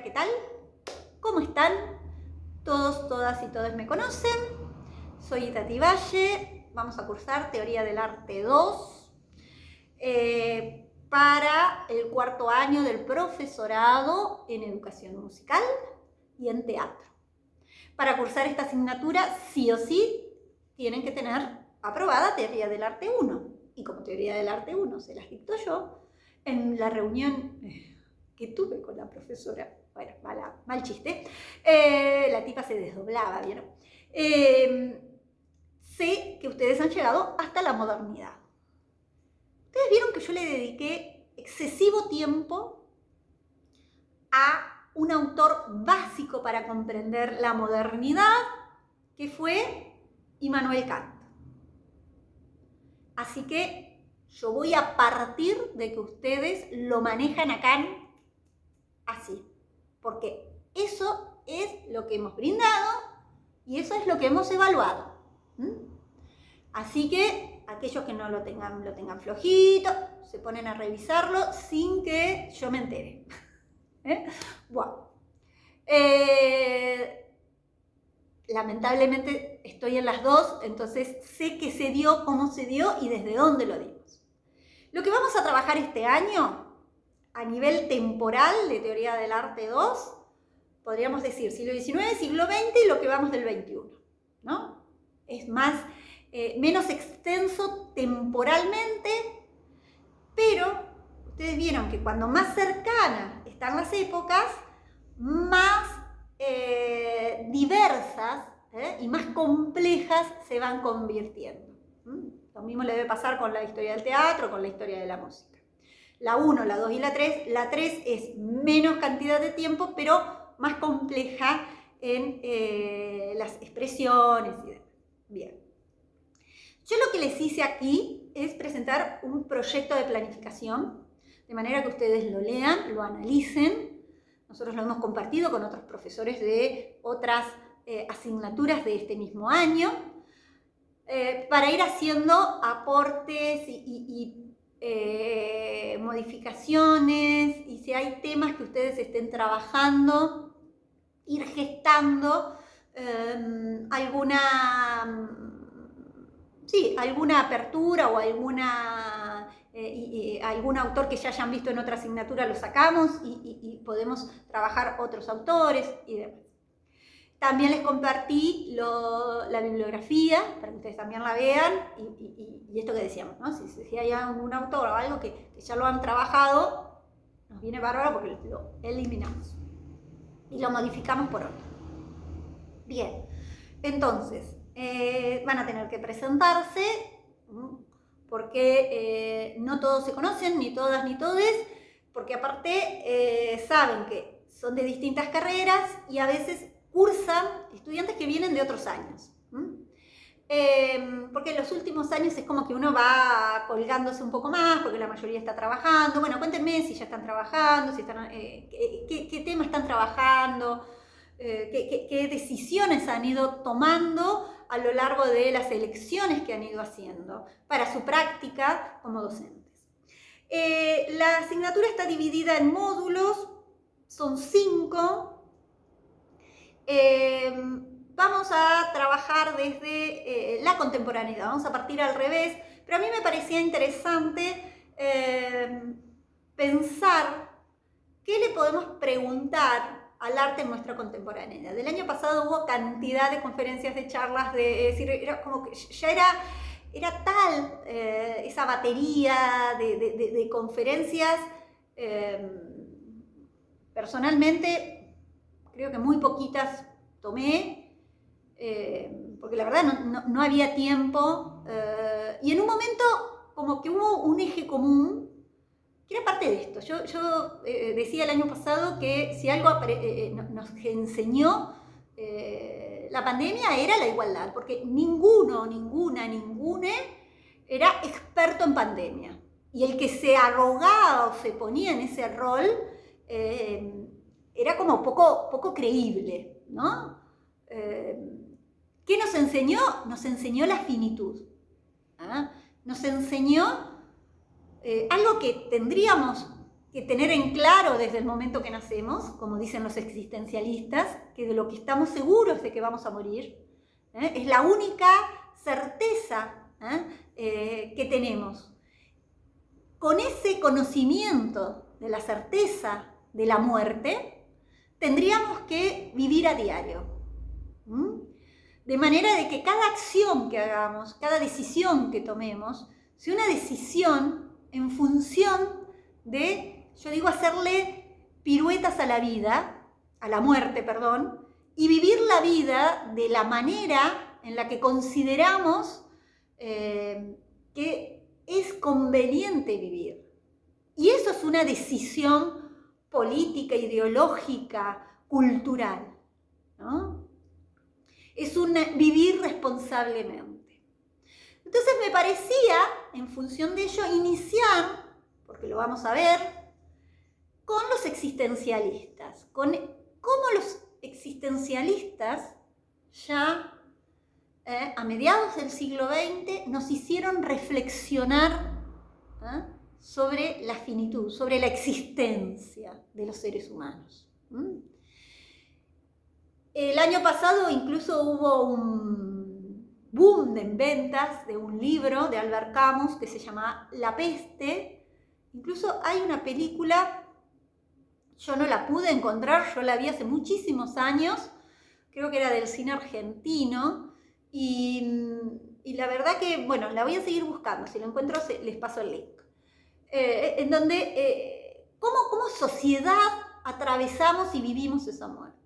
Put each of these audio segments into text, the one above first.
Hola, ¿qué tal? ¿Cómo están? Todos, todas y todos me conocen. Soy Itati Valle. Vamos a cursar Teoría del Arte 2 para el cuarto año del profesorado en Educación Musical y en Teatro. Para cursar esta asignatura, sí o sí, tienen que tener aprobada Teoría del Arte 1. Y como Teoría del Arte 1 se las dicto yo, en la reunión que tuve con la profesora, bueno, mal chiste, la tipa se desdoblaba, ¿vieron? Sé que ustedes han llegado hasta la modernidad. Ustedes vieron que yo le dediqué excesivo tiempo a un autor básico para comprender la modernidad, que fue Immanuel Kant. Así que yo voy a partir de que ustedes lo manejan a Kant así, porque eso es lo que hemos brindado y eso es lo que hemos evaluado. Así que aquellos que no lo tengan flojito, se ponen a revisarlo sin que yo me entere. Bueno. Lamentablemente estoy en las dos, entonces sé qué se dio, cómo se dio y desde dónde lo dimos. Lo que vamos a trabajar este año, a nivel temporal de Teoría del Arte 2, podríamos decir siglo XIX, siglo XX y lo que vamos del XXI, ¿no? Es menos extenso temporalmente, pero ustedes vieron que cuando más cercanas están las épocas, más diversas y más complejas se van convirtiendo. Lo mismo le debe pasar con la historia del teatro, con la historia de la música. La 1, la 2 y la 3. La 3 es menos cantidad de tiempo, pero más compleja en las expresiones y demás. Bien. Yo lo que les hice aquí es presentar un proyecto de planificación, de manera que ustedes lo lean, lo analicen. Nosotros lo hemos compartido con otros profesores de otras asignaturas de este mismo año, para ir haciendo aportes y modificaciones, y si hay temas que ustedes estén trabajando, ir gestando alguna apertura o algún autor que ya hayan visto en otra asignatura lo sacamos y podemos trabajar otros autores y demás. También les compartí la bibliografía para que ustedes también la vean y esto que decíamos, ¿no? Si hay algún autor o algo que ya lo han trabajado, nos viene bárbaro porque lo eliminamos y lo modificamos por otro. Bien, entonces van a tener que presentarse porque no todos se conocen, ni todas ni todes, porque aparte saben que son de distintas carreras y a veces cursan estudiantes que vienen de otros años. Porque en los últimos años es como que uno va colgándose un poco más, porque la mayoría está trabajando. Bueno, cuéntenme si ya están trabajando, si están, qué tema están trabajando, qué decisiones han ido tomando a lo largo de las elecciones que han ido haciendo para su práctica como docentes. La asignatura está dividida en módulos, son 5. Vamos a trabajar desde la contemporaneidad, vamos a partir al revés, pero a mí me parecía interesante pensar qué le podemos preguntar al arte en nuestra contemporaneidad. Del año pasado hubo cantidad de conferencias, de charlas, es decir, era como que ya era tal esa batería de conferencias. Personalmente creo que muy poquitas tomé, porque la verdad no había tiempo, y en un momento como que hubo un eje común que era parte de esto. Yo decía el año pasado que si algo nos enseñó la pandemia era la igualdad, porque ninguna era experto en pandemia. Y el que se arrogaba o se ponía en ese rol era como poco creíble, ¿no? ¿Qué nos enseñó? Nos enseñó la finitud. Nos enseñó algo que tendríamos que tener en claro desde el momento que nacemos, como dicen los existencialistas, que de lo que estamos seguros es de que vamos a morir. Es la única certeza que tenemos. Con ese conocimiento de la certeza de la muerte, tendríamos que vivir a diario. De manera de que cada acción que hagamos, cada decisión que tomemos, sea una decisión en función de, yo digo, hacerle piruetas a la vida, a la muerte, perdón, y vivir la vida de la manera en la que consideramos que es conveniente vivir. Y eso es una decisión política, ideológica, cultural, ¿no? Es un vivir responsablemente. Entonces me parecía, en función de ello, iniciar, porque lo vamos a ver, con los existencialistas, con cómo los existencialistas ya a mediados del siglo XX nos hicieron reflexionar sobre la finitud, sobre la existencia de los seres humanos. El año pasado incluso hubo un boom en ventas de un libro de Albert Camus que se llama La peste. Incluso hay una película, yo no la pude encontrar, yo la vi hace muchísimos años, creo que era del cine argentino, y la verdad que, bueno, la voy a seguir buscando, si lo encuentro les paso el link. En donde, ¿cómo sociedad atravesamos y vivimos esa muerte?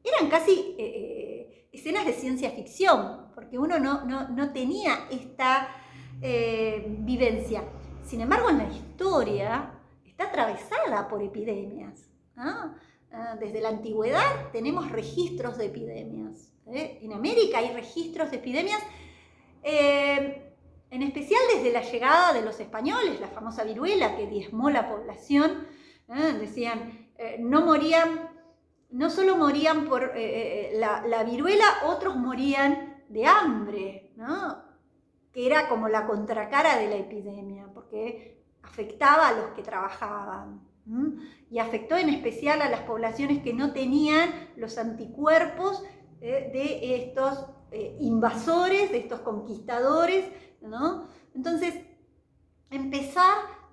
Eran casi escenas de ciencia ficción, porque uno no tenía esta vivencia. Sin embargo, en la historia está atravesada por epidemias. Desde la antigüedad tenemos registros de epidemias. En América hay registros de epidemias, en especial desde la llegada de los españoles, la famosa viruela que diezmó la población. Decían, no solo morían por la viruela, otros morían de hambre, ¿no? Que era como la contracara de la epidemia, porque afectaba a los que trabajaban. Y afectó en especial a las poblaciones que no tenían los anticuerpos de estos invasores, de estos conquistadores, ¿no? Entonces,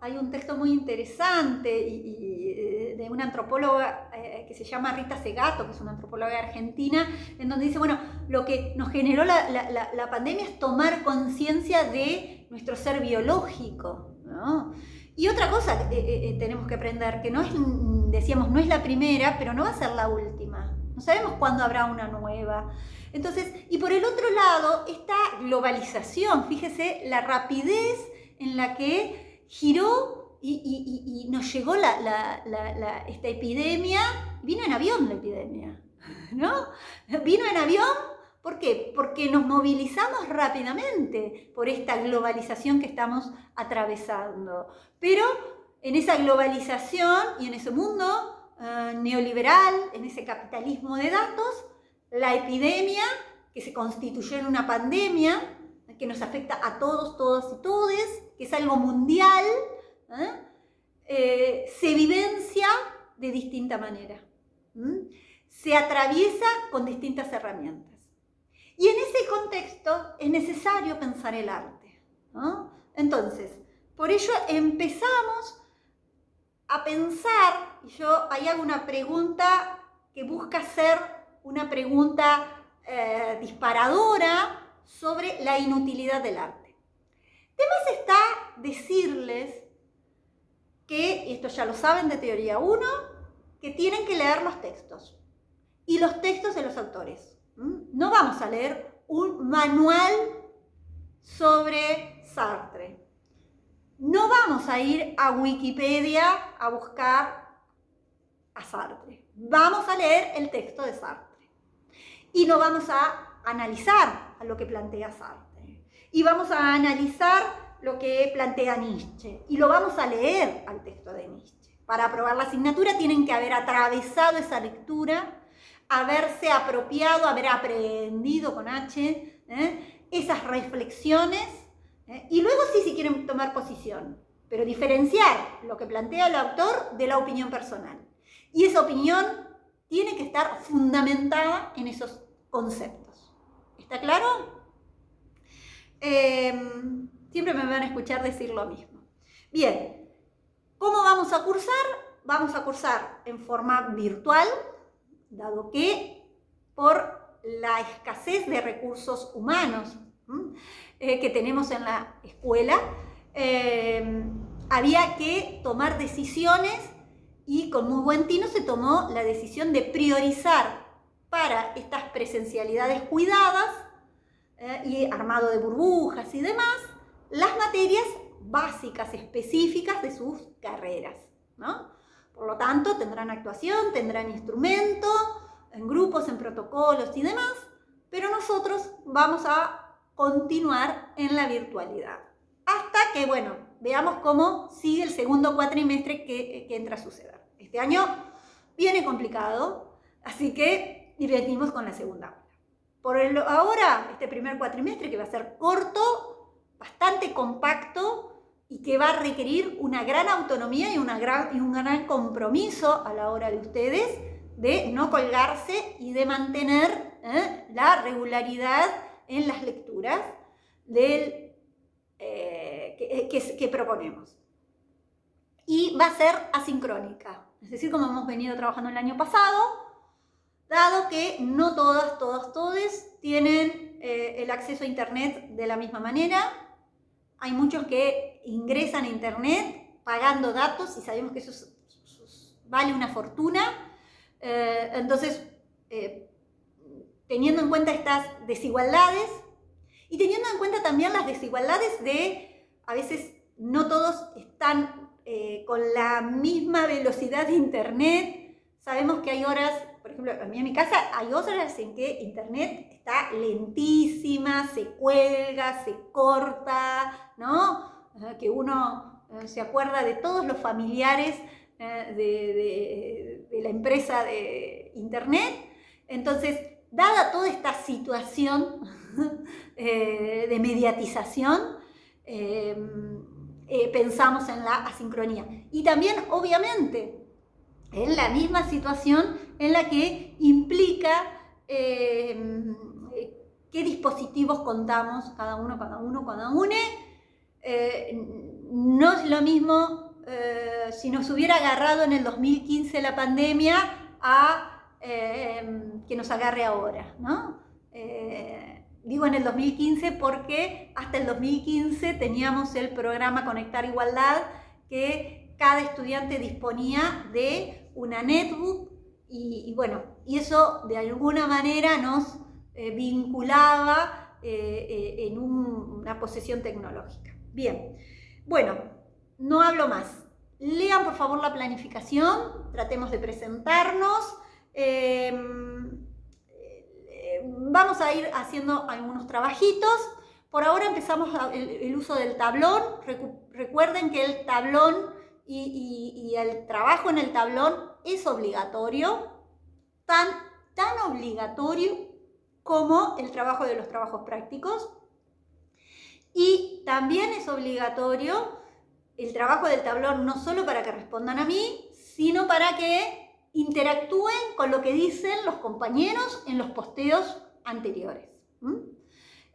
hay un texto muy interesante de una antropóloga que se llama Rita Segato, que es una antropóloga argentina, en donde dice, bueno, lo que nos generó la pandemia es tomar conciencia de nuestro ser biológico, ¿no? Y otra cosa tenemos que aprender, que no es la primera, pero no va a ser la última. No sabemos cuándo habrá una nueva. Entonces, y por el otro lado, esta globalización, fíjese la rapidez en la que giró y nos llegó esta epidemia. Vino en avión la epidemia, ¿no? Vino en avión, ¿por qué? Porque nos movilizamos rápidamente por esta globalización que estamos atravesando. Pero en esa globalización y en ese mundo neoliberal, en ese capitalismo de datos, la epidemia, que se constituyó en una pandemia, que nos afecta a todos, todas y todes, que es algo mundial, se vivencia de distinta manera. Se atraviesa con distintas herramientas. Y en ese contexto es necesario pensar el arte, ¿no? Entonces, por ello empezamos a pensar, y yo ahí hago una pregunta que busca ser una pregunta disparadora sobre la inutilidad del arte. De más está decirles que, y esto ya lo saben de teoría 1, que tienen que leer los textos y los textos de los autores. No vamos a leer un manual sobre Sartre. No vamos a ir a Wikipedia a buscar a Sartre. Vamos a leer el texto de Sartre. Y no vamos a analizar a lo que plantea Sartre. Y vamos a analizar lo que plantea Nietzsche. Y lo vamos a leer al texto de Nietzsche. Para aprobar la asignatura tienen que haber atravesado esa lectura, haberse apropiado, haber aprendido con H, esas reflexiones, y luego sí, si quieren tomar posición. pero diferenciar lo que plantea el autor de la opinión personal. Y esa opinión tiene que estar fundamentada en esos conceptos. ¿Está claro? Siempre me van a escuchar decir lo mismo. Bien, ¿cómo vamos a cursar? Vamos a cursar en forma virtual, dado que por la escasez de recursos humanos que tenemos en la escuela, había que tomar decisiones y con muy buen tino se tomó la decisión de priorizar para estas presencialidades cuidadas y armado de burbujas y demás, las materias básicas, específicas de sus carreras, ¿no? Por lo tanto, tendrán actuación, tendrán instrumento, en grupos, en protocolos y demás, pero nosotros vamos a continuar en la virtualidad. Hasta que, bueno, veamos cómo sigue el segundo cuatrimestre que entra a suceder. Este año viene complicado, así que venimos con la segunda ola. Por ahora, este primer cuatrimestre, que va a ser corto, bastante compacto y que va a requerir una gran autonomía y un gran compromiso a la hora de ustedes de no colgarse y de mantener la regularidad en las lecturas que proponemos. Y va a ser asincrónica, es decir, como hemos venido trabajando el año pasado, dado que no todas, todes tienen el acceso a Internet de la misma manera. Hay muchos que ingresan a Internet pagando datos y sabemos que eso vale una fortuna. Entonces, teniendo en cuenta estas desigualdades y teniendo en cuenta también las desigualdades de, a veces no todos están con la misma velocidad de Internet. Sabemos que hay horas, por ejemplo, a mí en mi casa hay horas en que Internet está lentísima, se cuelga, se corta, ¿no? Que uno se acuerda de todos los familiares de la empresa de Internet. Entonces, dada toda esta situación de mediatización, pensamos en la asincronía. Y también, obviamente, en la misma situación en la que implica qué dispositivos contamos cada uno. No es lo mismo si nos hubiera agarrado en el 2015 la pandemia a que nos agarre ahora, ¿no? Digo en el 2015 porque hasta el 2015 teníamos el programa Conectar Igualdad, que cada estudiante disponía de una netbook y bueno, y eso de alguna manera nos vinculaba en una posesión tecnológica. Bien, bueno, no hablo más. Lean por favor la planificación, tratemos de presentarnos. Vamos a ir haciendo algunos trabajitos. Por ahora empezamos el uso del tablón. Recuerden que el tablón y el trabajo en el tablón es obligatorio, tan obligatorio como el trabajo de los trabajos prácticos. Y también es obligatorio el trabajo del tablón no solo para que respondan a mí, sino para que interactúen con lo que dicen los compañeros en los posteos anteriores.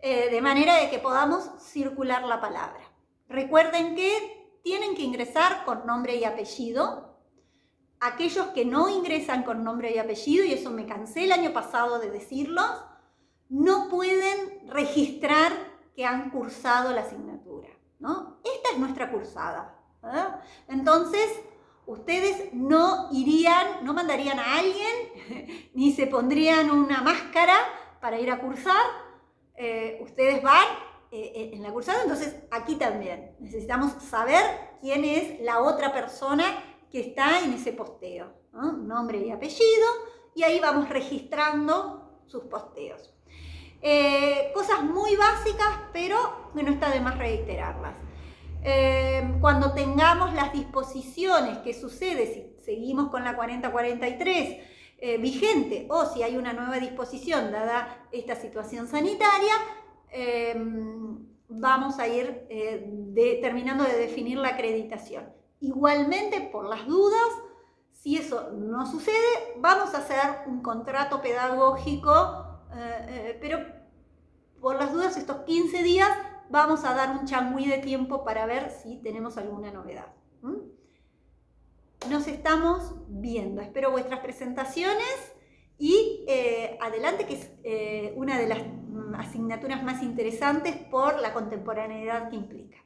De manera de que podamos circular la palabra. Recuerden que tienen que ingresar con nombre y apellido. Aquellos que no ingresan con nombre y apellido, y eso me cansé el año pasado de decirlos, no pueden registrar que han cursado la asignatura, ¿no? Esta es nuestra cursada, ¿verdad? Entonces, ustedes no mandarían a alguien, ni se pondrían una máscara para ir a cursar. Ustedes van en la cursada, entonces aquí también necesitamos saber quién es la otra persona que está en ese posteo, ¿no? Nombre y apellido, y ahí vamos registrando sus posteos. Cosas muy básicas, pero que no está de más reiterarlas. Cuando tengamos las disposiciones, ¿qué sucede si seguimos con la 4043 vigente o si hay una nueva disposición dada esta situación sanitaria? vamos a ir terminando de definir la acreditación. Igualmente, por las dudas, si eso no sucede, vamos a hacer un contrato pedagógico, pero por las dudas, estos 15 días vamos a dar un changüí de tiempo para ver si tenemos alguna novedad. Nos estamos viendo. Espero vuestras presentaciones y adelante, que es una de las asignaturas más interesantes por la contemporaneidad que implica.